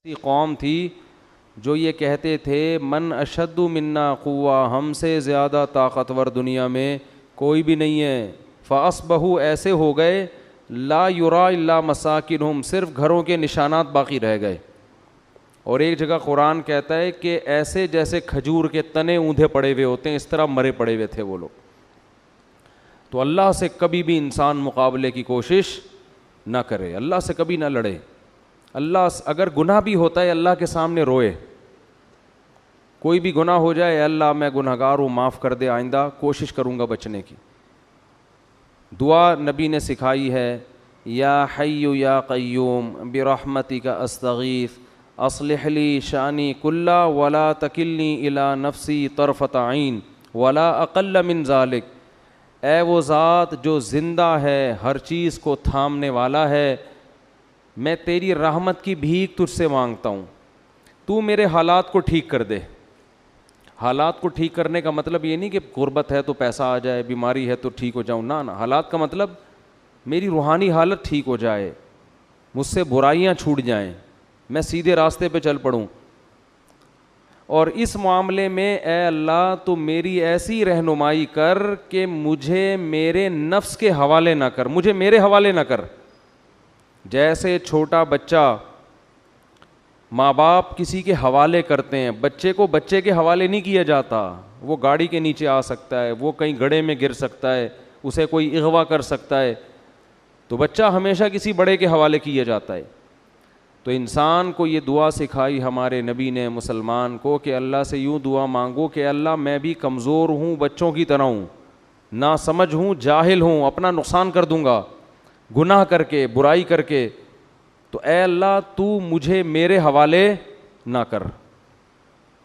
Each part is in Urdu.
ایسی قوم تھی جو یہ کہتے تھے من اشد منا قوہ، ہم سے زیادہ طاقتور دنیا میں کوئی بھی نہیں ہے. فاصبحوا، ایسے ہو گئے، لا یرا الا مساکنہم، صرف گھروں کے نشانات باقی رہ گئے. اور ایک جگہ قرآن کہتا ہے کہ ایسے جیسے کھجور کے تنے اوندھے پڑے ہوئے ہوتے ہیں، اس طرح مرے پڑے ہوئے تھے وہ لوگ. تو اللہ سے کبھی بھی انسان مقابلے کی کوشش نہ کرے، اللہ سے کبھی نہ لڑے. اللہ اگر گناہ بھی ہوتا ہے اللہ کے سامنے روئے، کوئی بھی گناہ ہو جائے، اے اللہ میں گنہگار ہوں، معاف کر دے، آئندہ کوشش کروں گا بچنے کی. دعا نبی نے سکھائی ہے، یا حی یا قیوم برحمتک استغیث اصلح لی شانی کلا ولا تکلنی الی نفسی طرفۃ عین ولا اقل من ذالک. اے وہ ذات جو زندہ ہے، ہر چیز کو تھامنے والا ہے، میں تیری رحمت کی بھیک تجھ سے مانگتا ہوں، تو میرے حالات کو ٹھیک کر دے. حالات کو ٹھیک کرنے کا مطلب یہ نہیں کہ غربت ہے تو پیسہ آ جائے، بیماری ہے تو ٹھیک ہو جاؤں، نہ. حالات کا مطلب میری روحانی حالت ٹھیک ہو جائے، مجھ سے برائیاں چھوٹ جائیں، میں سیدھے راستے پہ چل پڑوں. اور اس معاملے میں اے اللہ تو میری ایسی رہنمائی کر کہ مجھے میرے نفس کے حوالے نہ کر، مجھے میرے حوالے نہ کر. جیسے چھوٹا بچہ ماں باپ کسی کے حوالے کرتے ہیں، بچے کو بچے کے حوالے نہیں کیا جاتا. وہ گاڑی کے نیچے آ سکتا ہے، وہ کہیں گڑھے میں گر سکتا ہے، اسے کوئی اغوا کر سکتا ہے، تو بچہ ہمیشہ کسی بڑے کے حوالے کیا جاتا ہے. تو انسان کو یہ دعا سکھائی ہمارے نبی نے مسلمان کو کہ اللہ سے یوں دعا مانگو کہ اللہ میں بھی کمزور ہوں، بچوں کی طرح ہوں، ناسمجھ ہوں، جاہل ہوں، اپنا نقصان کر دوں گا گناہ کر کے، برائی کر کے. تو اے اللہ تو مجھے میرے حوالے نہ کر،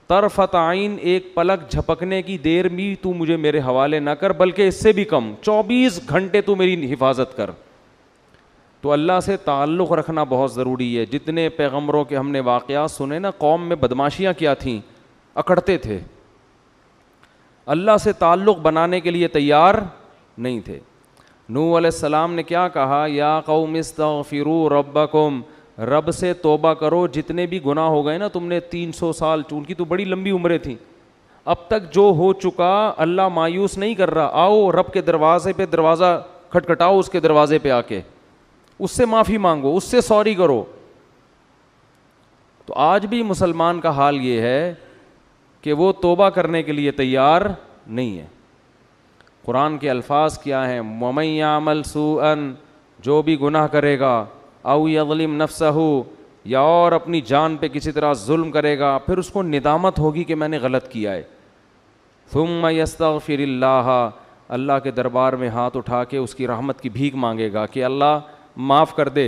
طرفۃ عین، ایک پلک جھپکنے کی دیر بھی تو مجھے میرے حوالے نہ کر، بلکہ اس سے بھی کم 24 گھنٹے تو میری حفاظت کر. تو اللہ سے تعلق رکھنا بہت ضروری ہے. جتنے پیغمبروں کے ہم نے واقعات سنے نا، قوم میں بدماشیاں کیا تھیں، اکڑتے تھے، اللہ سے تعلق بنانے کے لیے تیار نہیں تھے. نوح علیہ السلام نے کیا کہا، یا قوم استغفروا ربکم، رب سے توبہ کرو، جتنے بھی گناہ ہو گئے نا تم نے 300 سال، ان کی تو بڑی لمبی عمریں تھیں، اب تک جو ہو چکا اللہ مایوس نہیں کر رہا. آؤ رب کے دروازے پہ، دروازہ کھٹکھٹاؤ اس کے دروازے پہ آ کے، اس سے معافی مانگو، اس سے سوری کرو. تو آج بھی مسلمان کا حال یہ ہے کہ وہ توبہ کرنے کے لیے تیار نہیں ہے. قرآن کے الفاظ کیا ہیں، وَمَن يَعْمَلْ سُوءًا، جو بھی گناہ کرے گا، اَوْ يَظْلِمْ نَفْسَهُ، یا اور اپنی جان پہ کسی طرح ظلم کرے گا، پھر اس کو ندامت ہوگی کہ میں نے غلط کیا ہے، ثُمَّ يَسْتَغْفِرِ اللَّهَ، اللہ کے دربار میں ہاتھ اٹھا کے اس کی رحمت کی بھیک مانگے گا کہ اللہ معاف کر دے،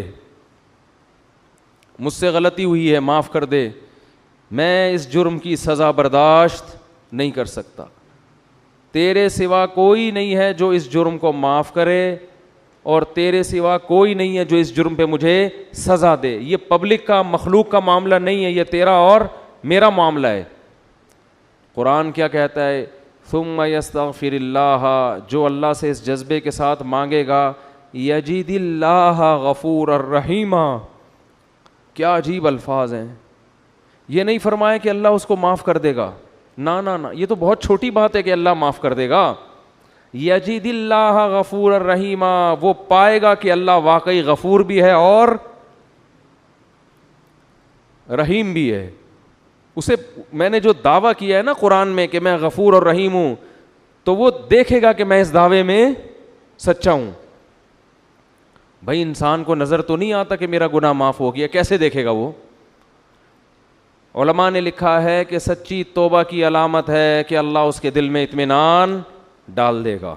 مجھ سے غلطی ہوئی ہے، معاف کر دے، میں اس جرم کی سزا برداشت نہیں کر سکتا، تیرے سوا کوئی نہیں ہے جو اس جرم کو معاف کرے، اور تیرے سوا کوئی نہیں ہے جو اس جرم پہ مجھے سزا دے. یہ پبلک کا، مخلوق کا معاملہ نہیں ہے، یہ تیرا اور میرا معاملہ ہے. قرآن کیا کہتا ہے، ثم یستغفر اللہ، جو اللہ سے اس جذبے کے ساتھ مانگے گا، یجد اللہ غفور الرحیم. کیا عجیب الفاظ ہیں. یہ نہیں فرمایا کہ اللہ اس کو معاف کر دے گا، نہ، یہ تو بہت چھوٹی بات ہے کہ اللہ معاف کر دے گا. یجد اللہ غفور الرحیم، وہ پائے گا کہ اللہ واقعی غفور بھی ہے اور رحیم بھی ہے. اسے میں نے جو دعویٰ کیا ہے نا قرآن میں کہ میں غفور اور رحیم ہوں، تو وہ دیکھے گا کہ میں اس دعوے میں سچا ہوں. بھائی انسان کو نظر تو نہیں آتا کہ میرا گناہ معاف ہو گیا، کیسے دیکھے گا وہ؟ علماء نے لکھا ہے کہ سچی توبہ کی علامت ہے کہ اللہ اس کے دل میں اطمینان ڈال دے گا،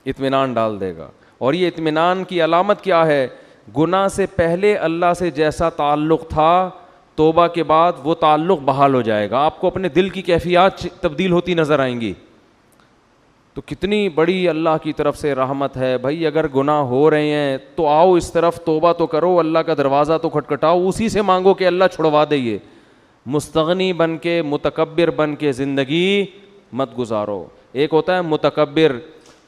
اطمینان ڈال دے گا. اور یہ اطمینان کی علامت کیا ہے؟ گناہ سے پہلے اللہ سے جیسا تعلق تھا، توبہ کے بعد وہ تعلق بحال ہو جائے گا. آپ کو اپنے دل کی کیفیات تبدیل ہوتی نظر آئیں گی. تو کتنی بڑی اللہ کی طرف سے رحمت ہے. بھائی اگر گناہ ہو رہے ہیں تو آؤ اس طرف، توبہ تو کرو، اللہ کا دروازہ تو کھٹکھٹاؤ، اسی سے مانگو کہ اللہ چھڑوا دے. یہ مستغنی بن کے، متکبر بن کے زندگی مت گزارو. ایک ہوتا ہے متکبر،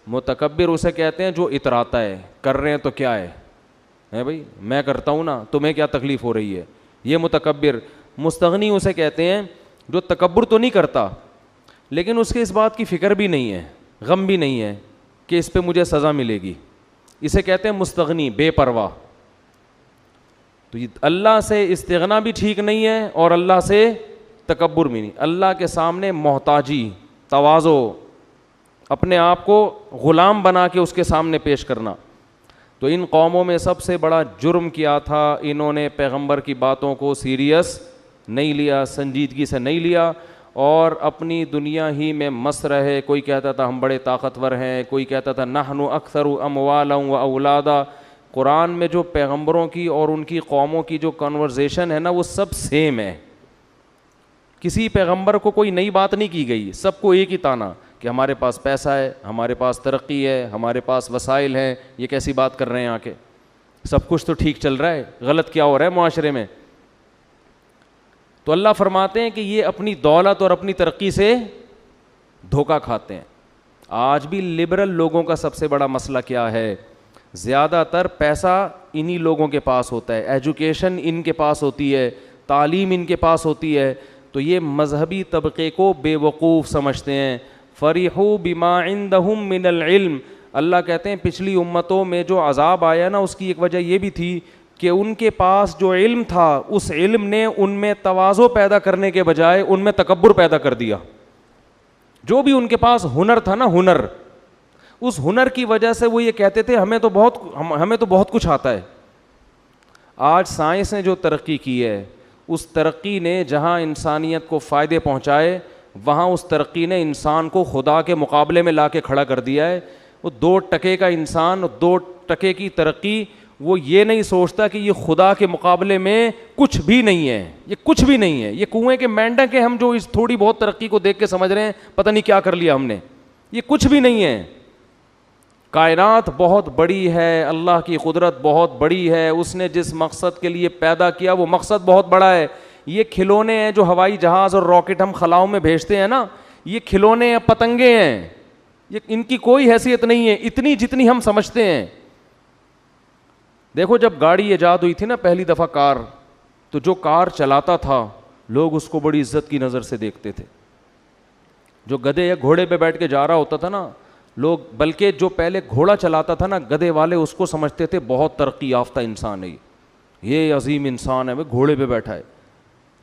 متکبر اسے کہتے ہیں جو اتراتا ہے، کر رہے ہیں تو کیا ہے بھائی، میں کرتا ہوں نا، تمہیں کیا تکلیف ہو رہی ہے. یہ متکبر. مستغنی اسے کہتے ہیں جو تکبر تو نہیں کرتا لیکن اس کے اس بات کی فکر بھی نہیں ہے, غم بھی نہیں ہے کہ اس پہ مجھے سزا ملے گی. اسے کہتے ہیں مستغنی, بے پرواہ. تو اللہ سے استغنا بھی ٹھیک نہیں ہے اور اللہ سے تکبر بھی نہیں. اللہ کے سامنے محتاجی, تواضع, اپنے آپ کو غلام بنا کے اس کے سامنے پیش کرنا. تو ان قوموں میں سب سے بڑا جرم کیا تھا, انہوں نے پیغمبر کی باتوں کو سیریس نہیں لیا, سنجیدگی سے نہیں لیا اور اپنی دنیا ہی میں مست رہے. کوئی کہتا تھا ہم بڑے طاقتور ہیں, کوئی کہتا تھا نحن اکثر اموالا و اولادا. قرآن میں جو پیغمبروں کی اور ان کی قوموں کی جو کنورزیشن ہے نا وہ سب سیم ہے. کسی پیغمبر کو کوئی نئی بات نہیں کی گئی, سب کو ایک ہی تانا کہ ہمارے پاس پیسہ ہے, ہمارے پاس ترقی ہے, ہمارے پاس وسائل ہیں, یہ کیسی بات کر رہے ہیں آ کے, سب کچھ تو ٹھیک چل رہا ہے, غلط کیا ہو رہا ہے معاشرے میں. تو اللہ فرماتے ہیں کہ یہ اپنی دولت اور اپنی ترقی سے دھوکہ کھاتے ہیں. آج بھی لبرل لوگوں کا سب سے بڑا مسئلہ کیا ہے, زیادہ تر پیسہ انہی لوگوں کے پاس ہوتا ہے, ایجوکیشن ان کے پاس ہوتی ہے, تعلیم ان کے پاس ہوتی ہے, تو یہ مذہبی طبقے کو بے وقوف سمجھتے ہیں. فریحوا بما عندهم من العلم. اللہ کہتے ہیں پچھلی امتوں میں جو عذاب آیا نا اس کی ایک وجہ یہ بھی تھی کہ ان کے پاس جو علم تھا اس علم نے ان میں تواضع پیدا کرنے کے بجائے ان میں تکبر پیدا کر دیا. جو بھی ان کے پاس ہنر تھا نا, ہنر, اس ہنر کی وجہ سے وہ یہ کہتے تھے ہمیں تو بہت کچھ آتا ہے. آج سائنس نے جو ترقی کی ہے اس ترقی نے جہاں انسانیت کو فائدے پہنچائے وہاں اس ترقی نے انسان کو خدا کے مقابلے میں لا کے کھڑا کر دیا ہے. وہ 2% کا انسان, 2% کی ترقی, وہ یہ نہیں سوچتا کہ یہ خدا کے مقابلے میں کچھ بھی نہیں ہے, یہ کچھ بھی نہیں ہے, یہ کنویں کے مینڈک ہیں ہم جو اس تھوڑی بہت ترقی کو دیکھ کے سمجھ رہے ہیں پتہ نہیں کیا کر لیا ہم نے, یہ کچھ بھی نہیں ہے. کائنات بہت بڑی ہے, اللہ کی قدرت بہت بڑی ہے, اس نے جس مقصد کے لیے پیدا کیا وہ مقصد بہت بڑا ہے. یہ کھلونے ہیں جو ہوائی جہاز اور راکٹ ہم خلاؤں میں بھیجتے ہیں نا, یہ کھلونے ہیں, پتنگے ہیں, یہ ان کی کوئی حیثیت نہیں ہے اتنی جتنی ہم سمجھتے ہیں. دیکھو جب گاڑی ایجاد ہوئی تھی نا پہلی دفعہ کار, تو جو کار چلاتا تھا لوگ اس کو بڑی عزت کی نظر سے دیکھتے تھے. جو گدھے یا گھوڑے پہ بیٹھ کے جا رہا ہوتا تھا نا لوگ, بلکہ جو پہلے گھوڑا چلاتا تھا نا گدھے والے اس کو سمجھتے تھے بہت ترقی یافتہ انسان ہے, یہ عظیم انسان ہے, وہ گھوڑے پہ بیٹھا ہے.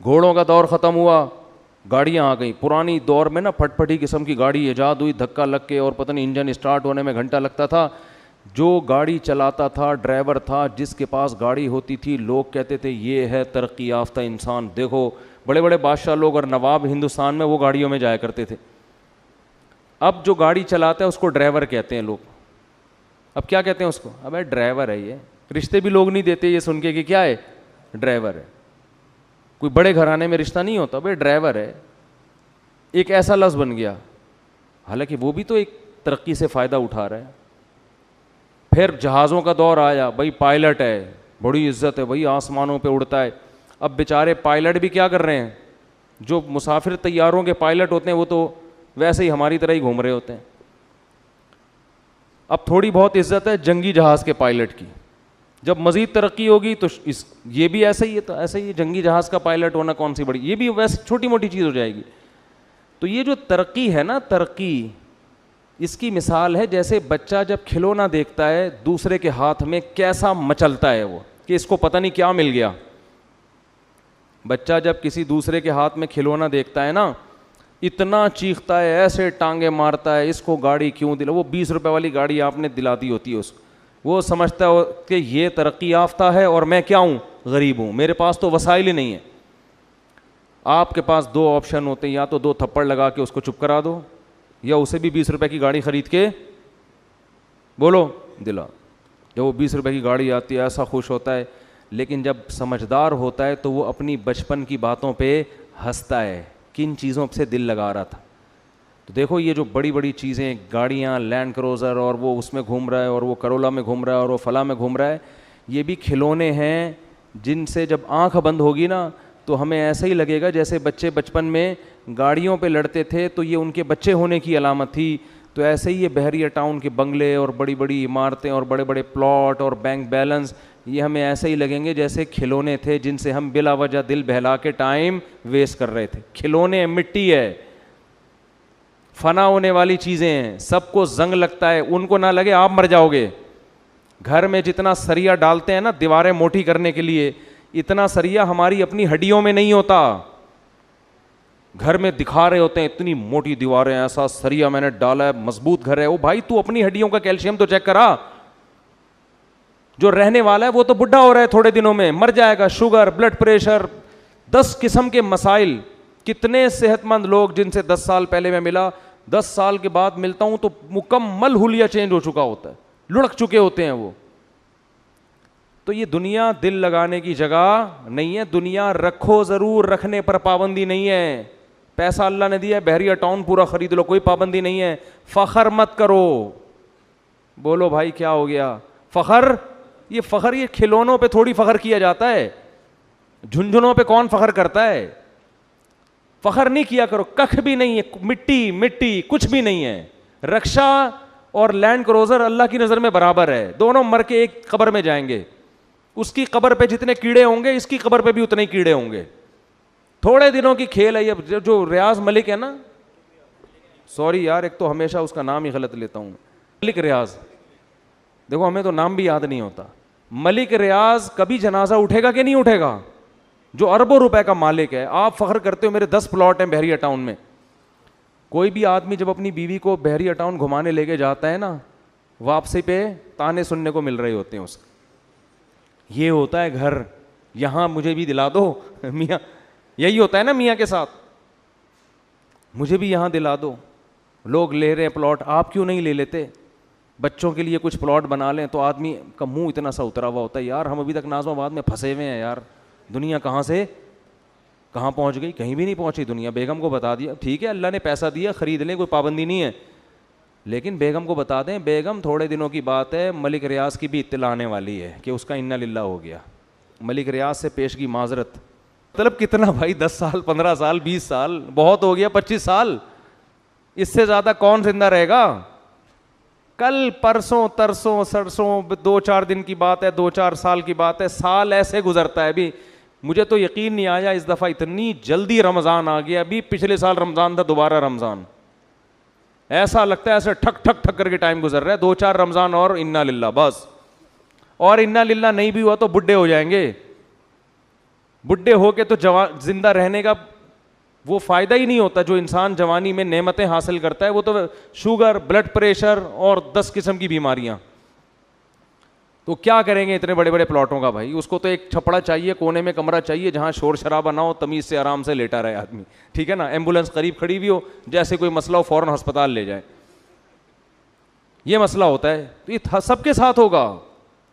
گھوڑوں کا دور ختم ہوا, گاڑیاں آ گئیں. پرانی دور میں نا پھٹ پھٹی قسم کی گاڑی ایجاد ہوئی, دھکا لگ کے اور پتہ نہیں انجن اسٹارٹ ہونے میں گھنٹہ لگتا تھا. جو گاڑی چلاتا تھا, ڈرائیور تھا, جس کے پاس گاڑی ہوتی تھی, لوگ کہتے تھے یہ ہے ترقی یافتہ انسان. دیکھو بڑے بڑے بادشاہ لوگ اور نواب ہندوستان میں وہ گاڑیوں میں جایا کرتے تھے. اب جو گاڑی چلاتا ہے اس کو ڈرائیور کہتے ہیں لوگ. اب کیا کہتے ہیں اس کو, ابے ڈرائیور ہے, یہ رشتے بھی لوگ نہیں دیتے یہ سن کے کہ کیا ہے, ڈرائیور ہے. کوئی بڑے گھرانے میں رشتہ نہیں ہوتا, بھائی ڈرائیور ہے, ایک ایسا لفظ بن گیا. حالانکہ وہ بھی تو ایک ترقی سے فائدہ اٹھا رہا ہے. پھر جہازوں کا دور آیا, بھائی پائلٹ ہے, بڑی عزت ہے, بھائی آسمانوں پہ اڑتا ہے. اب بیچارے پائلٹ بھی کیا کر رہے ہیں, جو مسافر طیاروں کے پائلٹ ہوتے ہیں وہ تو ویسے ہی ہماری طرح ہی گھوم رہے ہوتے ہیں. اب تھوڑی بہت عزت ہے جنگی جہاز کے پائلٹ کی, جب مزید ترقی ہوگی تو یہ بھی ایسا ہی ہے, تو ایسا ہی جنگی جہاز کا پائلٹ ہونا کون سی بڑی, یہ بھی ویسے چھوٹی موٹی چیز ہو جائے گی. تو یہ جو ترقی ہے نا, ترقی اس کی مثال ہے جیسے بچہ جب کھلونا دیکھتا ہے دوسرے کے ہاتھ میں کیسا مچلتا ہے وہ, کہ اس کو پتہ نہیں کیا مل گیا. بچہ جب کسی دوسرے کے ہاتھ میں کھلونا دیکھتا ہے نا اتنا چیختا ہے, ایسے ٹانگیں مارتا ہے, اس کو گاڑی کیوں دلا, وہ 20 روپے والی گاڑی آپ نے دلا دی ہوتی ہے اس کو, وہ سمجھتا ہے کہ یہ ترقی یافتہ ہے اور میں کیا ہوں, غریب ہوں, میرے پاس تو وسائل ہی نہیں ہیں. آپ کے پاس 2 آپشن ہوتے ہیں, یا تو 2 تھپڑ لگا کے اس کو چپ کرا دو, یا اسے بھی 20 روپے کی گاڑی خرید کے بولو دلا. جب وہ 20 روپے کی گاڑی آتی ہے ایسا خوش ہوتا ہے, لیکن جب سمجھدار ہوتا ہے تو وہ اپنی بچپن کی باتوں پہ ہنستا ہے, کن چیزوں سے دل لگا رہا تھا. تو دیکھو یہ جو بڑی بڑی چیزیں, گاڑیاں, لینڈ کروزر, اور وہ اس میں گھوم رہا ہے, اور وہ کرولا میں گھوم رہا ہے, اور وہ فلاں میں گھوم رہا ہے, یہ بھی کھلونے ہیں جن سے جب آنکھ بند ہوگی نا تو ہمیں ایسا ہی لگے گا جیسے بچے بچپن میں گاڑیوں پہ لڑتے تھے تو یہ ان کے بچے ہونے کی علامت تھی. تو ایسے ہی یہ بحریہ ٹاؤن کے بنگلے اور بڑی بڑی عمارتیں اور بڑے بڑے پلاٹ اور بینک بیلنس یہ ہمیں ایسے ہی لگیں گے جیسے کھلونے تھے جن سے ہم بلا وجہ دل بہلا کے ٹائم ویسٹ کر رہے تھے. کھلونے مٹی ہے, فنا ہونے والی چیزیں ہیں, سب کو زنگ لگتا ہے, ان کو نہ لگے آپ مر جاؤ گے. گھر میں جتنا سریا ڈالتے ہیں نا دیواریں موٹی کرنے کے لیے, اتنا سریا ہماری اپنی ہڈیوں میں نہیں ہوتا. گھر میں دکھا رہے ہوتے ہیں اتنی موٹی دیواریں, ایسا سریا میں نے ڈالا ہے, مضبوط گھر ہے. او بھائی تو اپنی ہڈیوں کا کیلشیم تو چیک کرا. جو رہنے والا ہے وہ تو بڈھا ہو رہا ہے, تھوڑے دنوں میں مر جائے گا. شوگر, بلڈ پریشر, 10 قسم کے مسائل. کتنے صحت مند لوگ جن سے 10 سال پہلے میں ملا, 10 سال کے بعد ملتا ہوں تو مکمل حلیہ چینج ہو چکا ہوتا ہے, لڑک چکے ہوتے ہیں وہ. تو یہ دنیا دل لگانے کی جگہ نہیں ہے. دنیا رکھو ضرور, رکھنے پر پابندی نہیں ہے. پیسہ اللہ نے دیا ہے, بحریہ ٹاؤن پورا خرید لو, کوئی پابندی نہیں ہے. فخر مت کرو. بولو بھائی کیا ہو گیا؟ فخر یہ کھلونوں پہ تھوڑی فخر کیا جاتا ہے. جھنجھنوں پہ کون فخر کرتا ہے؟ فخر نہیں کیا کرو, کخ بھی نہیں ہے, مٹی کچھ بھی نہیں ہے. رکشا اور لینڈ کروزر اللہ کی نظر میں برابر ہے, دونوں مر کے ایک قبر میں جائیں گے. اس کی قبر پہ جتنے کیڑے ہوں گے اس کی قبر پہ بھی اتنے ہی کیڑے ہوں گے. تھوڑے دنوں کی کھیل ہے. اب جو ریاض ملک ہے نا, سوری یار ایک تو ہمیشہ اس کا نام ہی غلط لیتا ہوں, ملک ریاض, دیکھو ہمیں تو نام بھی یاد نہیں ہوتا. ملک ریاض کبھی جنازہ اٹھے گا کہ نہیں اٹھے گا؟ جو اربوں روپے کا مالک ہے. آپ فخر کرتے ہو میرے 10 پلاٹ ہیں بحریہ ٹاؤن میں. کوئی بھی آدمی جب اپنی بیوی کو بحریہ ٹاؤن گھمانے لے کے جاتا ہے نا, واپسی پہ تانے سننے کو مل رہے ہوتے ہیں اس. یہ ہوتا ہے گھر, یہاں مجھے بھی دلا دو میاں. یہی ہوتا ہے نا میاں کے ساتھ, مجھے بھی یہاں دلا دو. لوگ لے رہے ہیں پلاٹ, آپ کیوں نہیں لے لیتے؟ بچوں کے لیے کچھ پلاٹ بنا لیں. تو آدمی کا منہ اتنا سا اترا ہوا ہوتا ہے, یار ہم ابھی تک نازم آباد میں پھنسے ہوئے ہیں یار. دنیا کہاں سے کہاں پہنچ گئی؟ کہیں بھی نہیں پہنچی دنیا. بیگم کو بتا دیا, ٹھیک ہے اللہ نے پیسہ دیا خرید لیں, کوئی پابندی نہیں ہے, لیکن بیگم کو بتا دیں بیگم تھوڑے دنوں کی بات ہے, ملک ریاض کی بھی اطلاع آنے والی ہے کہ اس کا انا للہ ہو گیا. ملک ریاض سے پیشگی معذرت. مطلب کتنا بھائی, 10 سال 15 سال 20 سال بہت ہو گیا, 25 سال, اس سے زیادہ کون زندہ رہے گا؟ کل پرسوں ترسوں سرسوں 2-4 دن کی بات ہے, 2-4 سال کی بات ہے. سال ایسے گزرتا ہے. ابھی مجھے تو یقین نہیں آیا اس دفعہ اتنی جلدی رمضان آ گیا. ابھی پچھلے سال رمضان تھا, دوبارہ رمضان. ایسا لگتا ہے ایسے ٹھک ٹھک ٹھک کر کے ٹائم گزر رہا ہے. 2-4 رمضان اور انا للہ بس. اور انا للہ نہیں بھی ہوا تو بڈھے ہو جائیں گے. بڈھے ہو کے تو زندہ رہنے کا وہ فائدہ ہی نہیں ہوتا. جو انسان جوانی میں نعمتیں حاصل کرتا ہے وہ تو شوگر, بلڈ پریشر اور 10 قسم کی بیماریاں. تو کیا کریں گے اتنے بڑے بڑے پلاٹوں کا بھائی؟ اس کو تو ایک چھپڑا چاہیے, کونے میں کمرہ چاہیے جہاں شور شرابہ نہ ہو, تمیز سے آرام سے لیٹا رہے آدمی, ٹھیک ہے نا. ایمبولینس قریب کھڑی بھی ہو, جیسے کوئی مسئلہ ہو فوراً ہسپتال لے جائے. یہ مسئلہ ہوتا ہے. تو یہ سب کے ساتھ ہوگا.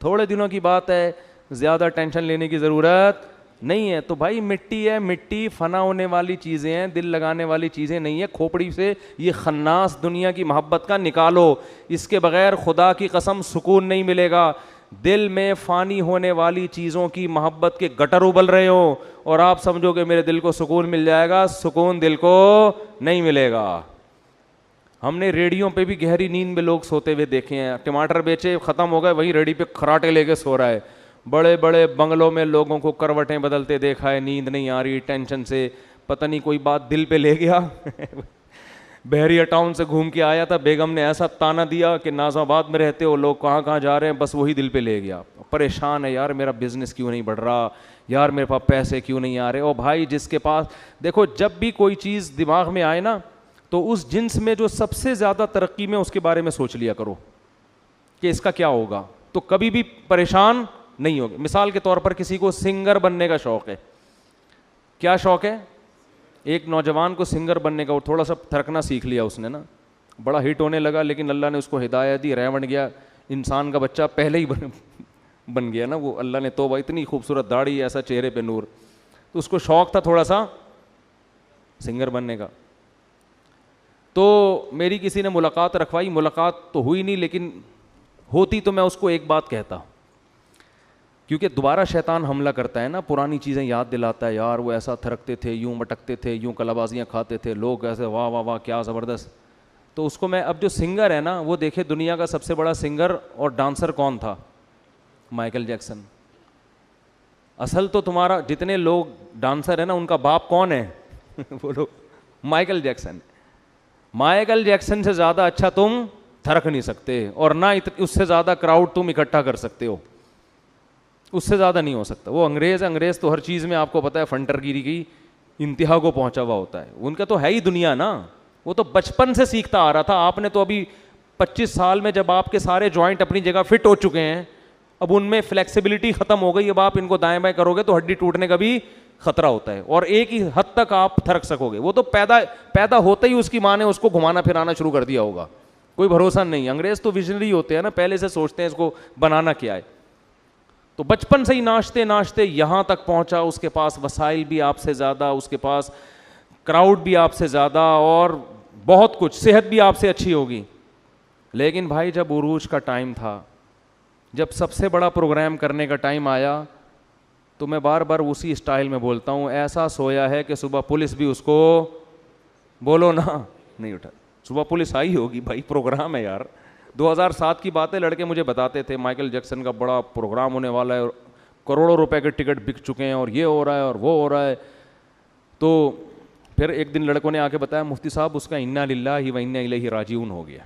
تھوڑے دنوں کی بات ہے, زیادہ ٹینشن لینے کی ضرورت نہیں ہے. تو بھائی مٹی ہے, مٹی فنا ہونے والی چیزیں ہیں, دل لگانے والی چیزیں نہیں ہے. کھوپڑی سے یہ خناس دنیا کی محبت کا نکالو. اس کے بغیر خدا کی قسم سکون نہیں ملے گا. دل میں فانی ہونے والی چیزوں کی محبت کے گٹر ابل رہے ہو اور آپ سمجھو کہ میرے دل کو سکون مل جائے گا. سکون دل کو نہیں ملے گا. ہم نے ریڑیوں پہ بھی گہری نیند میں لوگ سوتے ہوئے دیکھے ہیں. ٹماٹر بیچے ختم ہو گئے, وہی ریڑی پہ کھراٹے لے کے سو رہا ہے. بڑے بڑے بنگلوں میں لوگوں کو کروٹیں بدلتے دیکھا ہے, نیند نہیں آ رہی ٹینشن سے, پتہ نہیں کوئی بات دل پہ لے گیا. بحریہ ٹاؤن سے گھوم کے آیا تھا, بیگم نے ایسا تانا دیا کہ نازم آباد میں رہتے ہو, لوگ کہاں کہاں جا رہے ہیں, بس وہی دل پہ لے گیا. پریشان ہے یار, میرا بزنس کیوں نہیں بڑھ رہا یار, میرے پاس پیسے کیوں نہیں آ رہے. او بھائی جس کے پاس, دیکھو جب بھی کوئی چیز دماغ میں آئے نا تو اس جنس میں جو سب سے زیادہ ترقی میں اس کے بارے میں سوچ لیا کرو کہ اس کا کیا ہوگا, تو کبھی بھی پریشان نہیں ہوگے. مثال کے طور پر کسی کو سنگر بننے کا شوق ہے. کیا شوق ہے؟ ایک نوجوان کو سنگر بننے کا, اور تھوڑا سا تھرکنا سیکھ لیا اس نے نا, بڑا ہٹ ہونے لگا, لیکن اللہ نے اس کو ہدایت دی, رہ بن گیا. انسان کا بچہ پہلے ہی بن گیا نا وہ, اللہ نے توبہ, اتنی خوبصورت داڑھی, ایسا چہرے پہ نور. تو اس کو شوق تھا تھوڑا سا سنگر بننے کا. تو میری کسی نے ملاقات رکھوائی, ملاقات تو ہوئی نہیں, لیکن ہوتی تو میں اس کو ایک بات کہتا, کیونکہ دوبارہ شیطان حملہ کرتا ہے نا, پرانی چیزیں یاد دلاتا ہے, یار وہ ایسا تھرکتے تھے, یوں مٹکتے تھے, یوں کلابازیاں کھاتے تھے, لوگ ایسے واہ واہ واہ کیا زبردست. تو اس کو میں, اب جو سنگر ہے نا وہ دیکھے دنیا کا سب سے بڑا سنگر اور ڈانسر کون تھا؟ Michael Jackson. اصل تو تمہارا جتنے لوگ ڈانسر ہیں نا ان کا باپ کون ہے؟ بولو، مائیکل جیکسن. مائیکل جیکسن سے زیادہ اچھا تم تھرک نہیں سکتے, اور نہ اس سے زیادہ کراؤڈ تم اکٹھا کر سکتے ہو, اس سے زیادہ نہیں ہو سکتا. وہ انگریز ہے, انگریز تو ہر چیز میں آپ کو پتہ ہے فنٹر گیری کی انتہا کو پہنچا ہوا ہوتا ہے. ان کا تو ہے ہی دنیا نا, وہ تو بچپن سے سیکھتا آ رہا تھا. آپ نے تو ابھی 25 سال میں جب آپ کے سارے جوائنٹ اپنی جگہ فٹ ہو چکے ہیں, اب ان میں فلیکسیبلٹی ختم ہو گئی, اب آپ ان کو دائیں بائیں کرو گے تو ہڈی ٹوٹنے کا بھی خطرہ ہوتا ہے, اور ایک ہی حد تک آپ تھرک سکو گے. وہ تو پیدا ہوتے ہی اس کی ماں نے اس کو گھمانا پھرانا شروع کر دیا ہوگا, کوئی بھروسہ نہیں. انگریز تو ویژنری ہوتے ہیں نا, پہلے سے سوچتے ہیں اس کو بنانا کیا ہے. تو بچپن سے ہی ناچتے ناچتے یہاں تک پہنچا. اس کے پاس وسائل بھی آپ سے زیادہ, اس کے پاس کراؤڈ بھی آپ سے زیادہ, اور بہت کچھ, صحت بھی آپ سے اچھی ہوگی. لیکن بھائی جب عروج کا ٹائم تھا, جب سب سے بڑا پروگرام کرنے کا ٹائم آیا, تو میں بار بار اسی اسٹائل میں بولتا ہوں, ایسا سویا ہے کہ صبح پولیس بھی اس کو, بولو نا, نہیں اٹھا. صبح پولیس آئی ہوگی بھائی, پروگرام ہے یار. 2007 کی باتیں لڑکے مجھے بتاتے تھے, مائیکل جیکسن کا بڑا پروگرام ہونے والا ہے, اور کروڑوں روپے کے ٹکٹ بک چکے ہیں, اور یہ ہو رہا ہے اور وہ ہو رہا ہے. تو پھر ایک دن لڑکوں نے آ کے بتایا, مفتی صاحب اس کا انا للہ و انا الیہ راجعون ہو گیا.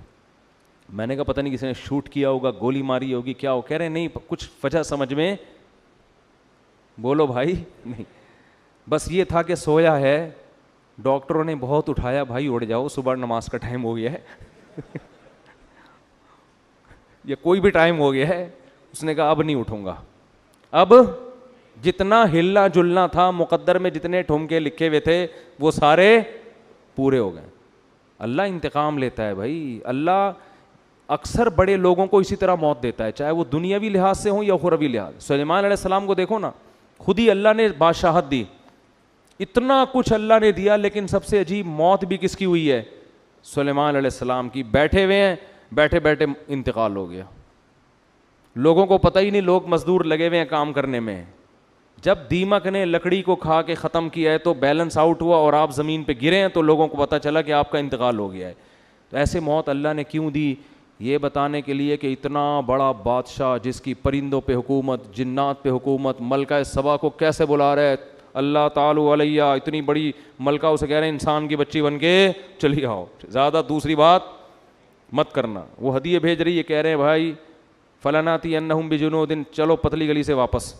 میں نے کہا پتہ نہیں کسی نے شوٹ کیا ہوگا, گولی ماری ہوگی, کیا ہو. کہہ رہے نہیں, کچھ وجہ سمجھ میں, بولو بھائی, نہیں, بس یہ تھا کہ سویا ہے, ڈاکٹروں نے بہت اٹھایا, بھائی اڑ جاؤ, صبح نماز کا ٹائم ہو گیا ہے. یا کوئی بھی ٹائم ہو گیا ہے. اس نے کہا اب نہیں اٹھوں گا. اب جتنا ہلنا جلنا تھا, مقدر میں جتنے ٹھمکے لکھے ہوئے تھے, وہ سارے پورے ہو گئے. اللہ انتقام لیتا ہے بھائی. اللہ اکثر بڑے لوگوں کو اسی طرح موت دیتا ہے, چاہے وہ دنیاوی لحاظ سے ہوں یا اخروی لحاظ. سلیمان علیہ السلام کو دیکھو نا, خود ہی اللہ نے بادشاہت دی, اتنا کچھ اللہ نے دیا, لیکن سب سے عجیب موت بھی کس کی ہوئی ہے؟ سلیمان علیہ السلام کی. بیٹھے ہوئے ہیں, بیٹھے بیٹھے انتقال ہو گیا. لوگوں کو پتہ ہی نہیں, لوگ مزدور لگے ہوئے ہیں کام کرنے میں. جب دیمک نے لکڑی کو کھا کے ختم کیا ہے تو بیلنس آؤٹ ہوا اور آپ زمین پہ گرے ہیں, تو لوگوں کو پتہ چلا کہ آپ کا انتقال ہو گیا ہے. تو ایسے موت اللہ نے کیوں دی؟ یہ بتانے کے لیے کہ اتنا بڑا بادشاہ جس کی پرندوں پہ حکومت, جنات پہ حکومت, ملکہ سبا کو کیسے بلا رہے, اللہ تعالی علیہ, اتنی بڑی ملکہ اسے کہہ رہے ہیں انسان کی بچی بن کے چلی آؤ, زیادہ دوسری بات مت کرنا. وہ ہدیے بھیج رہی ہے, کہہ رہے ہیں بھائی فلناتی انہم بجنود, چلو پتلی گلی سے واپس.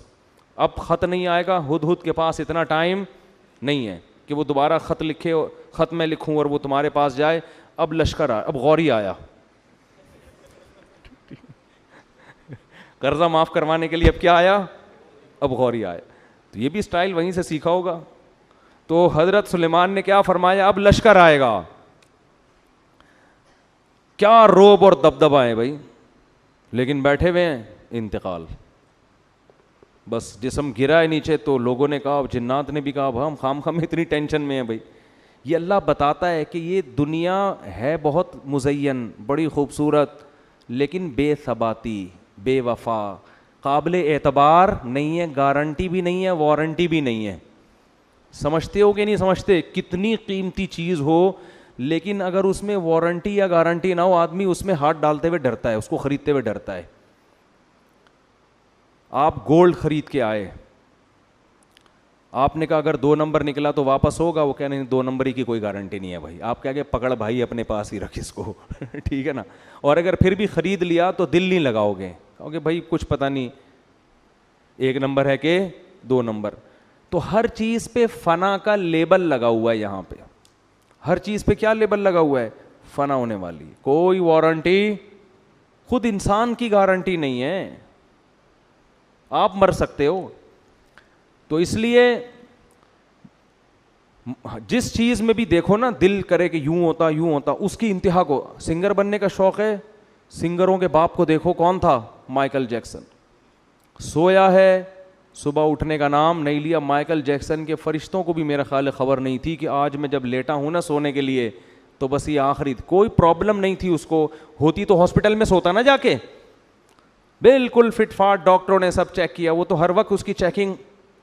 اب خط نہیں آئے گا, ہدہد کے پاس اتنا ٹائم نہیں ہے کہ وہ دوبارہ خط لکھے, خط میں لکھوں اور وہ تمہارے پاس جائے. اب لشکر آیا, اب غوری آیا, قرضہ معاف کروانے کے لیے. اب کیا آیا؟ اب غوری آیا. تو یہ بھی سٹائل وہیں سے سیکھا ہوگا. تو حضرت سلیمان نے کیا فرمایا, اب لشکر آئے گا. کیا روب اور دبدبا ہے بھائی, لیکن بیٹھے ہوئے ہیں, انتقال. بس جسم گرا ہے نیچے, تو لوگوں نے کہا, جنات نے بھی کہا, ہم خام خام اتنی ٹینشن میں ہیں بھائی. یہ اللہ بتاتا ہے کہ یہ دنیا ہے بہت مزین, بڑی خوبصورت, لیکن بے ثباتی, بے وفا, قابل اعتبار نہیں ہے, گارنٹی بھی نہیں ہے, وارنٹی بھی نہیں ہے. سمجھتے ہو کہ نہیں سمجھتے؟ کتنی قیمتی چیز ہو, لیکن اگر اس میں وارنٹی یا گارنٹی نہ ہو, آدمی اس میں ہاتھ ڈالتے ہوئے ڈرتا ہے, اس کو خریدتے ہوئے ڈرتا ہے. آپ گولڈ خرید کے آئے, آپ نے کہا اگر 2 نمبر نکلا تو واپس ہوگا, وہ کہہ رہے ہیں 2 نمبر کی کوئی گارنٹی نہیں ہے بھائی. آپ کہہ کے پکڑ بھائی اپنے پاس ہی رکھ اس کو, ٹھیک ہے نا. اور اگر پھر بھی خرید لیا تو دل نہیں لگاؤ گے, کہو گے بھائی کچھ پتہ نہیں 1 نمبر ہے کہ 2 نمبر. تو ہر چیز پہ فنا کا لیبل لگا ہوا ہے. یہاں پہ ہر چیز پہ کیا لیبل لگا ہوا ہے؟ فنا ہونے والی. کوئی وارنٹی, خود انسان کی گارنٹی نہیں ہے, آپ مر سکتے ہو. تو اس لیے جس چیز میں بھی دیکھو نا, دل کرے کہ یوں ہوتا یوں ہوتا, اس کی انتہا کو. سنگر بننے کا شوق ہے, سنگروں کے باپ کو دیکھو, کون تھا؟ Michael Jackson. سویا ہے, صبح اٹھنے کا نام نہیں لیا. مائیکل جیکسن کے فرشتوں کو بھی میرا خیال خبر نہیں تھی کہ آج میں جب لیٹا ہوں نا سونے کے لیے, تو بس یہ آخری, کوئی پرابلم نہیں تھی اس کو. ہوتی تو ہاسپٹل میں سوتا نا جا کے, بالکل فٹ فاٹ, ڈاکٹروں نے سب چیک کیا. وہ تو ہر وقت اس کی چیکنگ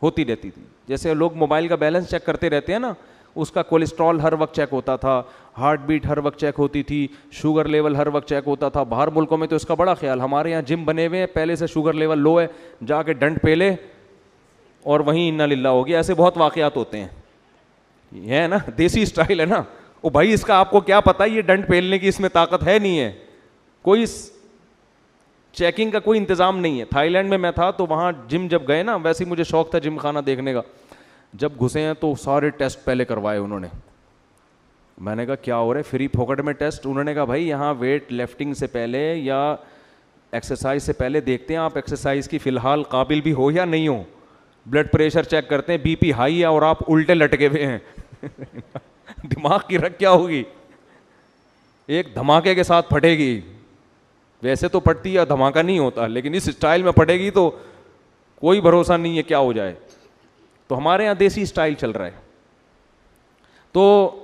ہوتی رہتی تھی, جیسے لوگ موبائل کا بیلنس چیک کرتے رہتے ہیں نا, اس کا کولیسٹرول ہر وقت چیک ہوتا تھا, ہارٹ بیٹ ہر وقت چیک ہوتی تھی, شوگر لیول ہر وقت چیک ہوتا تھا. باہر ملکوں میں تو اس کا بڑا خیال, ہمارے یہاں جم بنے ہوئے ہیں, پہلے سے شوگر لیول لو ہے, جا کے ڈنڈ پہ لے, اور وہیں انا للہ ہو گیا. ایسے بہت واقعات ہوتے ہیں. یہ ہے نا دیسی اسٹائل ہے نا. او بھائی اس کا آپ کو کیا پتا, یہ ڈنڈ پھیلنے کی اس میں طاقت ہے نہیں ہے, کوئی چیکنگ کا کوئی انتظام نہیں ہے. تھائی لینڈ میں میں تھا تو وہاں جم جب گئے نا, ویسے ہی مجھے شوق تھا جم خانہ دیکھنے کا. جب گھسے ہیں تو سارے ٹیسٹ پہلے کروائے انہوں نے. میں نے کہا کیا ہو رہا ہے, فری پھوکٹ میں ٹیسٹ. انہوں نے کہا بھائی یہاں ویٹ لفٹنگ سے پہلے یا ایکسرسائز سے پہلے دیکھتے ہیں آپ ایکسرسائز کی فی الحال قابل بھی ہو یا نہیں ہو. بلڈ پریشر چیک کرتے ہیں, بی پی ہائی ہے اور آپ الٹے لٹکے ہوئے ہیں. دماغ کی رکھ کیا ہوگی, ایک دھماکے کے ساتھ پھٹے گی. ویسے تو پھٹتی ہے, دھماکہ نہیں ہوتا, لیکن اس اسٹائل میں پھٹے گی تو کوئی بھروسہ نہیں ہے کیا ہو جائے. تو ہمارے یہاں دیسی اسٹائل چل رہا ہے. تو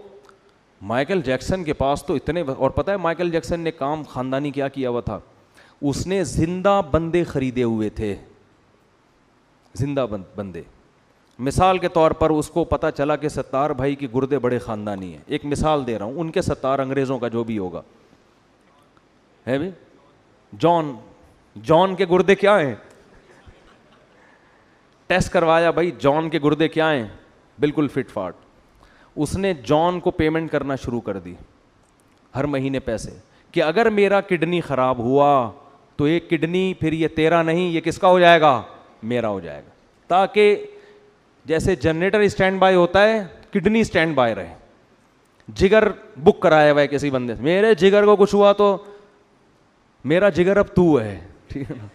مائیکل جیکسن کے پاس تو اتنے, اور پتہ ہے مائیکل جیکسن نے کام خاندانی کیا کیا ہوا تھا, اس نے زندہ بندے خریدے ہوئے تھے. زندہ بندے. مثال کے طور پر اس کو پتہ چلا کہ ستار بھائی کے گردے بڑے خاندانی ہیں. ایک مثال دے رہا ہوں, ان کے ستار انگریزوں کا جو بھی ہوگا ہے بھی. جان کے گردے کیا ہیں, ٹیسٹ کروایا بھائی جان کے گردے کیا ہیں, بالکل فٹ فاٹ. اس نے جان کو پیمنٹ کرنا شروع کر دی ہر مہینے پیسے, کہ اگر میرا کڈنی خراب ہوا تو ایک کڈنی پھر یہ تیرا نہیں, یہ کس کا ہو جائے گا, میرا ہو جائے گا. تاکہ جیسے جنریٹر اسٹینڈ بائی ہوتا ہے, کڈنی اسٹینڈ بائی رہے. جگر بک کرایا ہوا ہے کسی بندے سے, میرے جگر کو کچھ ہوا تو میرا جگر اب تو ہے, ٹھیک ہے نا,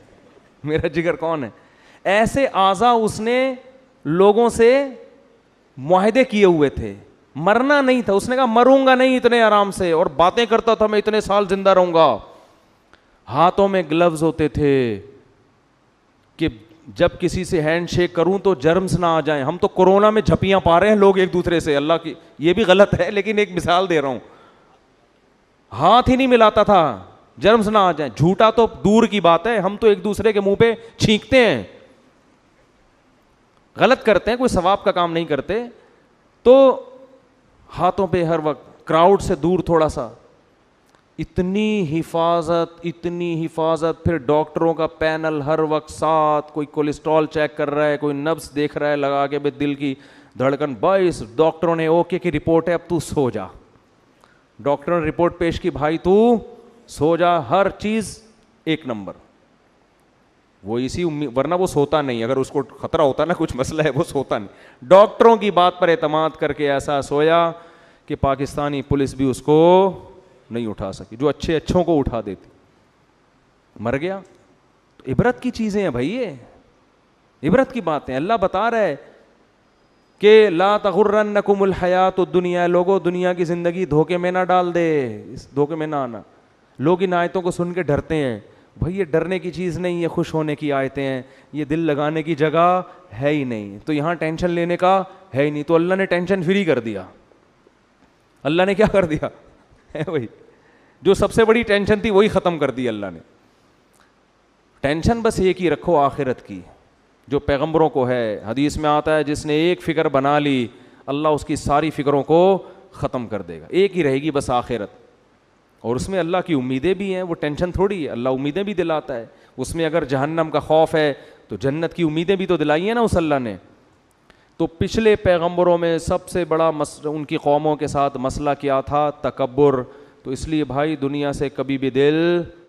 میرا جگر کون ہے. ایسے اعضا اس نے لوگوں سے معاہدے کیے ہوئے تھے. مرنا نہیں تھا, اس نے کہا مروں گا نہیں اتنے آرام سے, اور باتیں کرتا تھا میں اتنے سال زندہ رہوں گا. ہاتھوں میں گلوز ہوتے تھے کہ جب کسی سے ہینڈ شیک کروں تو جرمز نہ آ جائیں. ہم تو کورونا میں جھپیاں پا رہے ہیں لوگ ایک دوسرے سے, اللہ کی یہ بھی غلط ہے لیکن ایک مثال دے رہا ہوں. ہاتھ ہی نہیں ملاتا تھا جرمز نہ آ جائیں. جھوٹا تو دور کی بات ہے, ہم تو ایک دوسرے کے منہ پہ چھینکتے ہیں, غلط کرتے ہیں, کوئی ثواب کا کام نہیں کرتے. تو ہاتھوں پہ ہر وقت, کراؤڈ سے دور تھوڑا سا, اتنی حفاظت. پھر ڈاکٹروں کا پینل ہر وقت ساتھ, کوئی کولیسٹرول چیک کر رہا ہے, کوئی نبض دیکھ رہا ہے لگا کے, دل کی دھڑکن. 22 ڈاکٹروں نے اوکے کی رپورٹ ہے, اب تو سو جا. ڈاکٹر نے رپورٹ پیش کی, بھائی تو سو جا, ہر چیز ایک نمبر. وہ اسی ورنہ وہ سوتا نہیں, اگر اس کو خطرہ ہوتا نا کچھ مسئلہ ہے وہ سوتا نہیں. ڈاکٹروں کی بات پر اعتماد کر کے ایسا سویا کہ پاکستانی پولیس بھی اس کو نہیں اٹھا سکی, جو اچھوں کو اٹھا دیتی. مر گیا. تو عبرت کی چیزیں ہیں بھائی, یہ عبرت کی باتیں. اللہ بتا رہا ہے کہ لا تغرنکم الحیات الدنیا, لوگوں دنیا کی زندگی دھوکے میں نہ ڈال دے, اس دھوکے میں نہ آنا. لوگ ان آیتوں کو سن کے ڈرتے ہیں. بھائی یہ ڈرنے کی چیز نہیں, یہ خوش ہونے کی آیتیں ہیں, یہ دل لگانے کی جگہ ہے ہی نہیں. تو یہاں ٹینشن لینے کا ہے ہی نہیں. تو اللہ نے ٹینشن فری کر دیا. اللہ نے کیا کر دیا ہے بھائی, جو سب سے بڑی ٹینشن تھی وہی ختم کر دی اللہ نے. ٹینشن بس ایک ہی رکھو, آخرت کی, جو پیغمبروں کو ہے. حدیث میں آتا ہے جس نے ایک فکر بنا لی اللہ اس کی ساری فکروں کو ختم کر دے گا. ایک ہی رہے گی بس, آخرت. اور اس میں اللہ کی امیدیں بھی ہیں, وہ ٹینشن تھوڑی ہے, اللہ امیدیں بھی دلاتا ہے. اس میں اگر جہنم کا خوف ہے تو جنت کی امیدیں بھی تو دلائی ہیں نا اس اللہ نے. تو پچھلے پیغمبروں میں سب سے بڑا ان کی قوموں کے ساتھ مسئلہ کیا تھا, تکبر. تو اس لیے بھائی دنیا سے کبھی بھی دل